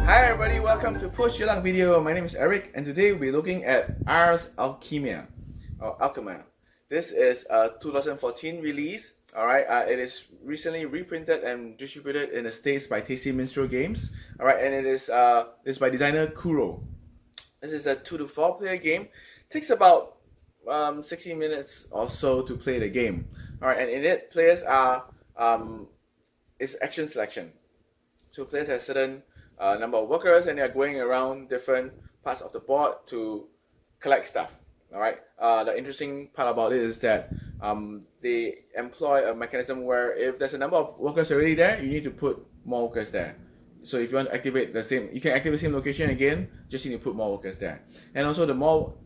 Hi everybody, welcome to Push Your Luck video. My name is Eric and today we're looking at Ars Alchimia or Alchemia. This is a 2014 release. Alright, it is recently reprinted and distributed in the States by Tasty Minstrel Games. Alright, and it is by designer Kuro. This is a 2 to 4 player game. Takes about 60 minutes or so to play the game. Alright, and in it, players are it's action selection. So players have certain number of workers and they are going around different parts of the board to collect stuff. Alright, the interesting part about it is that they employ a mechanism where if there's a number of workers already there, you need to put more workers there. So if you want to activate the same, you can activate the same location again, just need to put more workers there. And also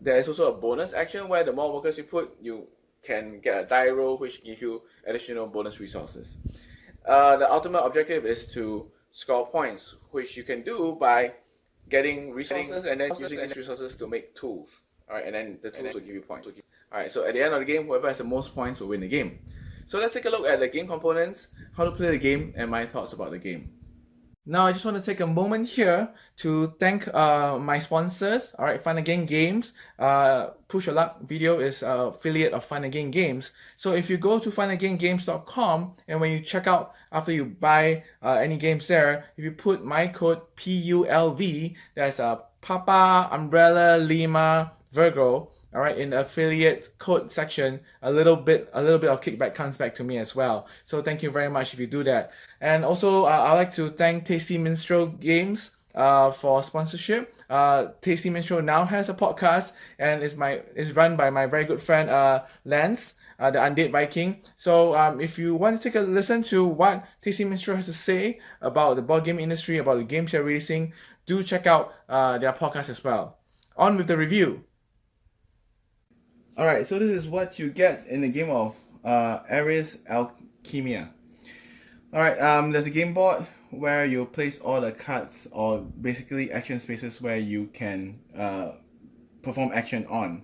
there is also a bonus action where the more workers you put, you can get a die roll which give you additional bonus resources. The ultimate objective is to score points, which you can do by getting resources and then using these resources to make tools. Alright, and then the tools will give you points. Alright, so at the end of the game, whoever has the most points will win the game. So let's take a look at the game components, how to play the game, and my thoughts about the game. Now I just want to take a moment here to thank my sponsors. Alright, Fun Again Games. Push Your Luck video is an affiliate of Fun Again Games. So if you go to funagaingames.com and when you check out after you buy any games there, if you put my code PULV, that's Papa Umbrella Lima Virgo. Alright, in the affiliate code section, a little bit of kickback comes back to me as well. So thank you very much if you do that. And also, I'd like to thank Tasty Minstrel Games for sponsorship. Tasty Minstrel now has a podcast and is run by my very good friend Lance, the Undead Viking. So if you want to take a listen to what Tasty Minstrel has to say about the board game industry, about the games they're releasing, do check out their podcast as well. On with the review. Alright, so this is what you get in the game of Ars Alchimia. Alright, there's a game board where you place all the cards or basically action spaces where you can perform action on.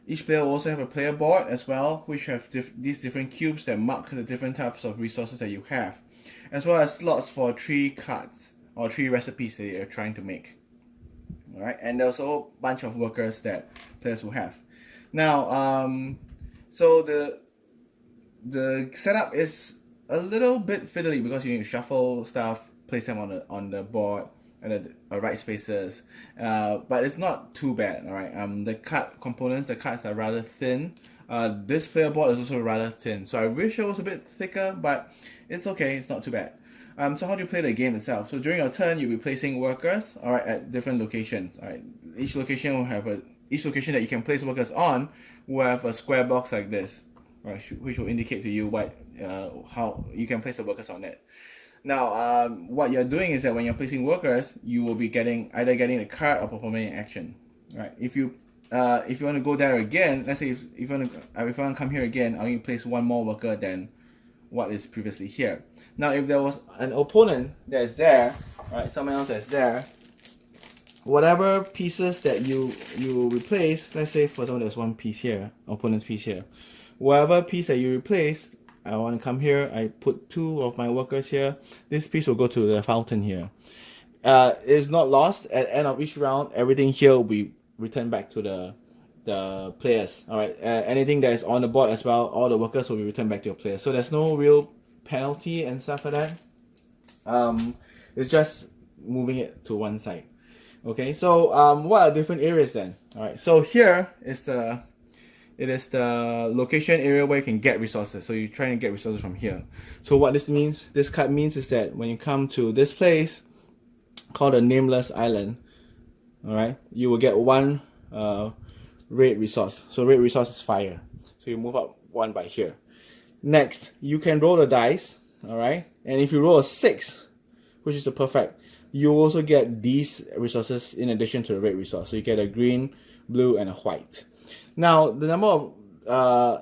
Each player will also have a player board as well, which have these different cubes that mark the different types of resources that you have, as well as slots for 3 cards or 3 recipes that you're trying to make. Alright, and there's also a bunch of workers that players will have. Now, so the setup is a little bit fiddly because you need to shuffle stuff, place them on the board and the right spaces, but it's not too bad. All right. The card components, the cards are rather thin. This player board is also rather thin, so I wish it was a bit thicker, but it's okay. It's not too bad. So how do you play the game itself? So during your turn, you'll be placing workers, all right, at different locations. All right, each location will have each location that you can place workers on will have a square box like this, right, which will indicate to you how you can place the workers on it. Now, what you're doing is that when you're placing workers, you will be either getting a card or performing an action. Right? If you want to go there again, let's say if you want to come here again, I need to place one more worker than what is previously here. Now, if there was an opponent that's there, right, someone else that's there, whatever pieces that you replace, let's say for example there's one piece here, opponent's piece here, whatever piece that you replace, I want to come here, I put 2 of my workers here, this piece will go to the fountain here. It's not lost. At the end of each round, everything here will be returned back to the players. Alright, anything that is on the board as well, all the workers will be returned back to your players. So there's no real penalty and stuff like that. It's just moving it to one side. Okay, so what are different areas then? Alright, so here is the location area where you can get resources. So you're trying to get resources from here. So what this card means is that when you come to this place called the Nameless Island, alright, you will get 1 red resource. So red resource is fire. So you move up 1 by here. Next, you can roll the dice, alright, and if you roll a 6, which is a perfect, you also get these resources in addition to the red resource. So you get a green, blue, and a white. Now, the number of,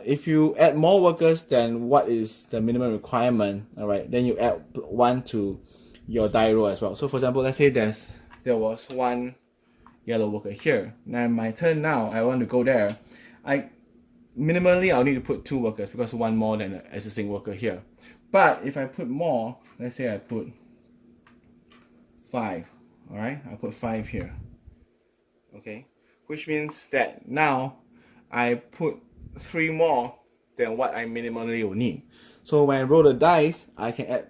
if you add more workers than what is the minimum requirement, alright, then you add 1 to your die roll as well. So for example, let's say there was 1 yellow worker here. Now my turn now, I want to go there. Minimally, I'll need to put 2 workers because 1 more than an existing worker here. But if I put more, let's say I put 5, all right, I put 5 here, okay, which means that now I put 3 more than what I minimally will need. So when I roll the dice, I can add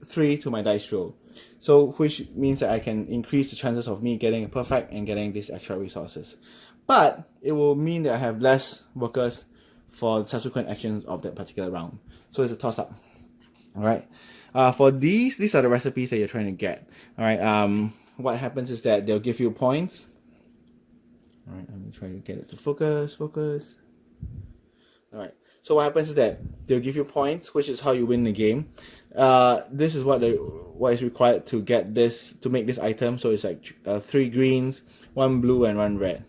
3 to my dice roll. So which means that I can increase the chances of me getting a perfect and getting these extra resources. But it will mean that I have less workers for subsequent actions of that particular round. So it's a toss-up. All right. For these are the recipes that you're trying to get. All right. What happens is that they'll give you points. All right. I'm trying to get it to focus. All right. So what happens is that they'll give you points, which is how you win the game. This is what is required to get this, to make this item. So it's like 3 greens, 1 blue, and 1 red.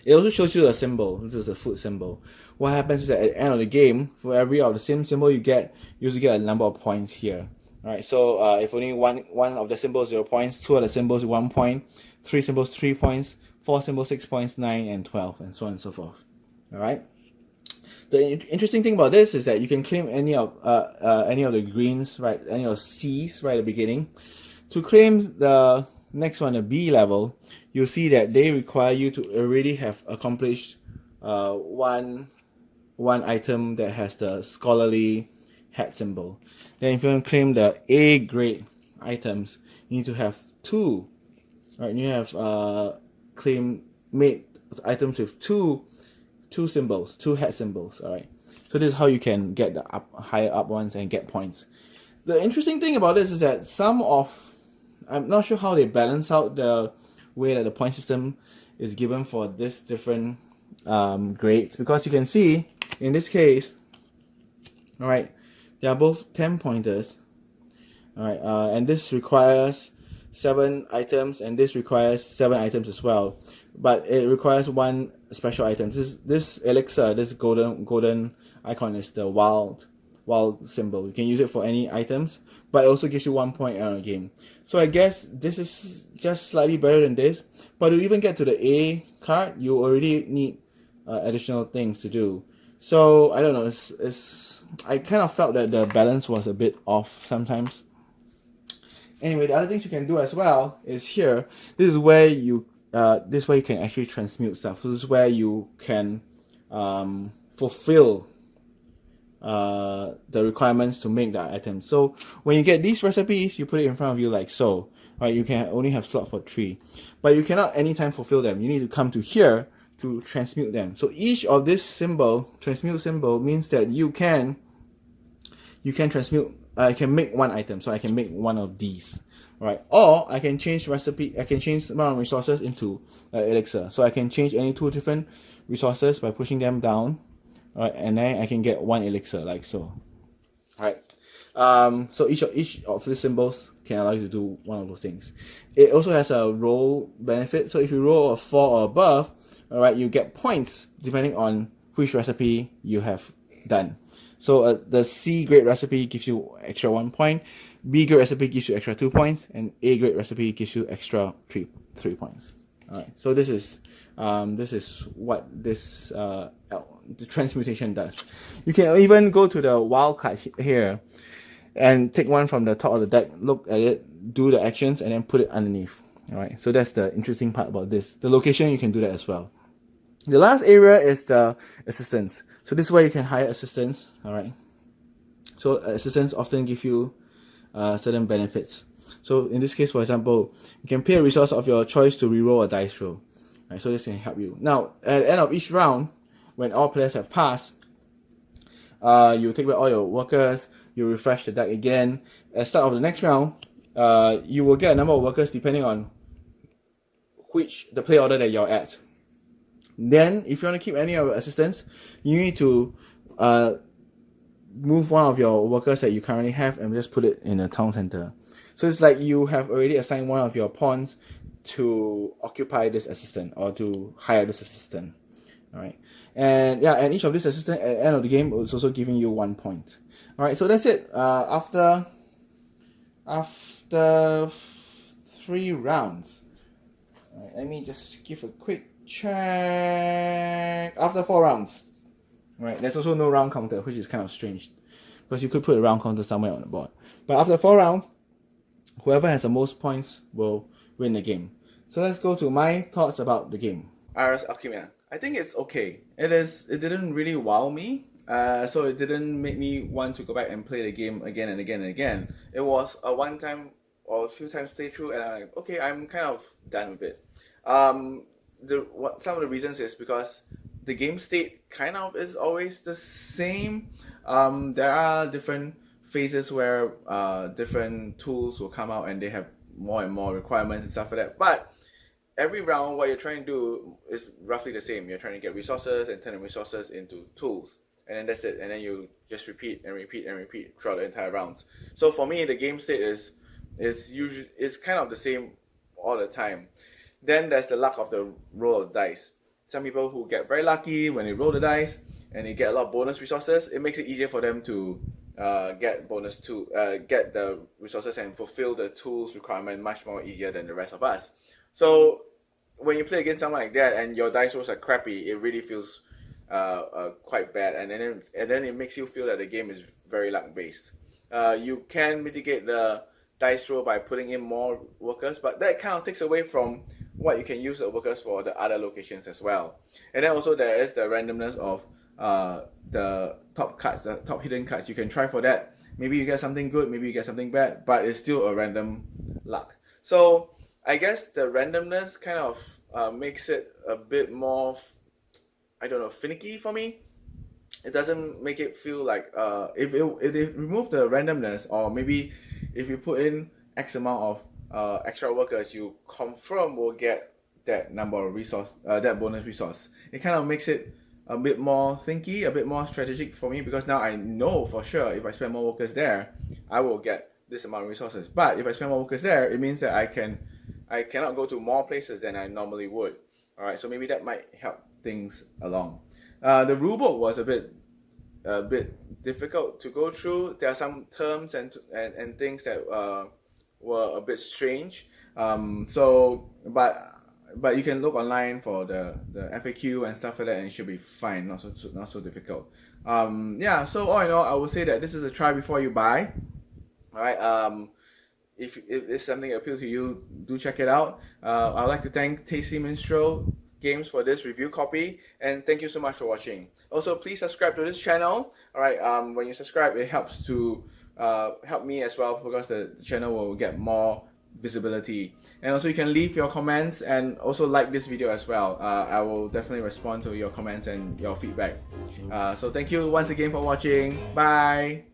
It also shows you a symbol. This is a food symbol. What happens is that at the end of the game, for every of the same symbol you get, you usually get a number of points here. Alright, so if only one of the symbols 0 points, 2 of the symbols 1 point, 3 symbols 3 points, 4 symbols 6 points, 9 and 12, and so on and so forth. Alright. The interesting thing about this is that you can claim any of the greens, right, any of the C's right at the beginning. To claim the next one, the B level, you'll see that they require you to already have accomplished one item that has the scholarly hat symbol. Then if you want to claim the A grade items, you need to have 2. Right, you have made items with two symbols, 2 hat symbols. All right, so this is how you can get the higher up ones and get points. The interesting thing about this is that I'm not sure how they balance out the way that the point system is given for this different grades, because you can see in this case, all right, they are both 10 pointers. All right, and this requires 7 items, and this requires 7 items as well, but it requires 1 special item. This elixir, this golden icon, is the wild symbol. You can use it for any items, but it also gives you 1 point on a game. So I guess this is just slightly better than this, but to even get to the A card, you already need additional things to do. So I don't know, I kind of felt that the balance was a bit off sometimes. Anyway, the other things you can do as well is here. This is where you can actually transmute stuff. So this is where you can fulfill the requirements to make that item. So when you get these recipes, you put it in front of you like so. Right, you can only have slot for 3, but you cannot anytime fulfill them. You need to come to here to transmute them. So each of this symbol, transmute symbol, means that you can transmute. I can make 1 item, so I can make 1 of these, right? Or I can change recipe. I can change the amount of resources into elixir. So I can change any 2 different resources by pushing them down, right? And then I can get 1 elixir like so, right? So each of these symbols can allow you to do one of those things. It also has a roll benefit. So if you roll a 4 or above, all right, you get points depending on which recipe you have done. So the C grade recipe gives you extra 1 point, B grade recipe gives you extra 2 points, and A grade recipe gives you extra 3 points. All right. So this is what this the transmutation does. You can even go to the wild card here and take one from the top of the deck, look at it, do the actions, and then put it underneath. All right. So that's the interesting part about this. The location, you can do that as well. The last area is the assistants. So this is where you can hire assistants. All right. So assistants often give you certain benefits. So in this case, for example, you can pay a resource of your choice to reroll a dice roll. Right, so this can help you. Now, at the end of each round, when all players have passed, you take away all your workers, you refresh the deck again. At the start of the next round, you will get a number of workers depending on the play order that you're at. Then, if you want to keep any of your assistants, you need to move one of your workers that you currently have and just put it in a town center. So it's like you have already assigned one of your pawns to occupy this assistant or to hire this assistant. All right, and yeah, and each of these assistants at the end of the game is also giving you 1 point. All right, so that's it. After 3 rounds, all right, let me just give a quick check. After 4 rounds, all right, there's also no round counter, which is kind of strange. because you could put a round counter somewhere on the board. But after 4 rounds, whoever has the most points will win the game. So let's go to my thoughts about the game. Ars Alchimia. I think it's okay. It didn't really wow me. So it didn't make me want to go back and play the game again and again and again. It was a one time or a few times playthrough, and I'm kind of done with it. Some of the reasons is because the game state kind of is always the same. There are different phases where different tools will come out and they have more and more requirements and stuff like that. But every round, what you're trying to do is roughly the same. You're trying to get resources and turn the resources into tools. And then that's it. And then you just repeat and repeat and repeat throughout the entire rounds. So for me, the game state is kind of the same all the time. Then there's the luck of the roll of dice. Some people who get very lucky when they roll the dice and they get a lot of bonus resources, it makes it easier for them to get the resources and fulfill the tools requirement much more easier than the rest of us. So when you play against someone like that and your dice rolls are crappy, it really feels quite bad, and then it makes you feel that the game is very luck based. You can mitigate the dice roll by putting in more workers, but that kind of takes away from what you can use the workers for the other locations as well. And then also there is the randomness of the top cards, the top hidden cards. You can try for that. Maybe you get something good, maybe you get something bad, but it's still a random luck. So I guess the randomness kind of makes it a bit more, finicky for me. It doesn't make it feel like if they remove the randomness, or maybe if you put in X amount of extra workers, you confirm will get that number of resource, that bonus resource. It kind of makes it a bit more thinky, a bit more strategic for me, because now I know for sure if I spend more workers there, I will get this amount of resources. But if I spend more workers there, it means that I cannot go to more places than I normally would. Alright, so maybe that might help things along. The rulebook was a bit difficult to go through. There are some terms and things that were a bit strange. But you can look online for the FAQ and stuff like that, and it should be fine. Not so difficult. So all in all, I would say that this is a try before you buy. Alright. If it's something that appeals to you, do check it out. I'd like to thank Tasty Minstrel Games for this review copy, and thank you so much for watching. Also, please subscribe to this channel. Alright, when you subscribe, it helps to help me as well, because the channel will get more visibility. And also you can leave your comments and also like this video as well. I will definitely respond to your comments and your feedback. So thank you once again for watching. Bye!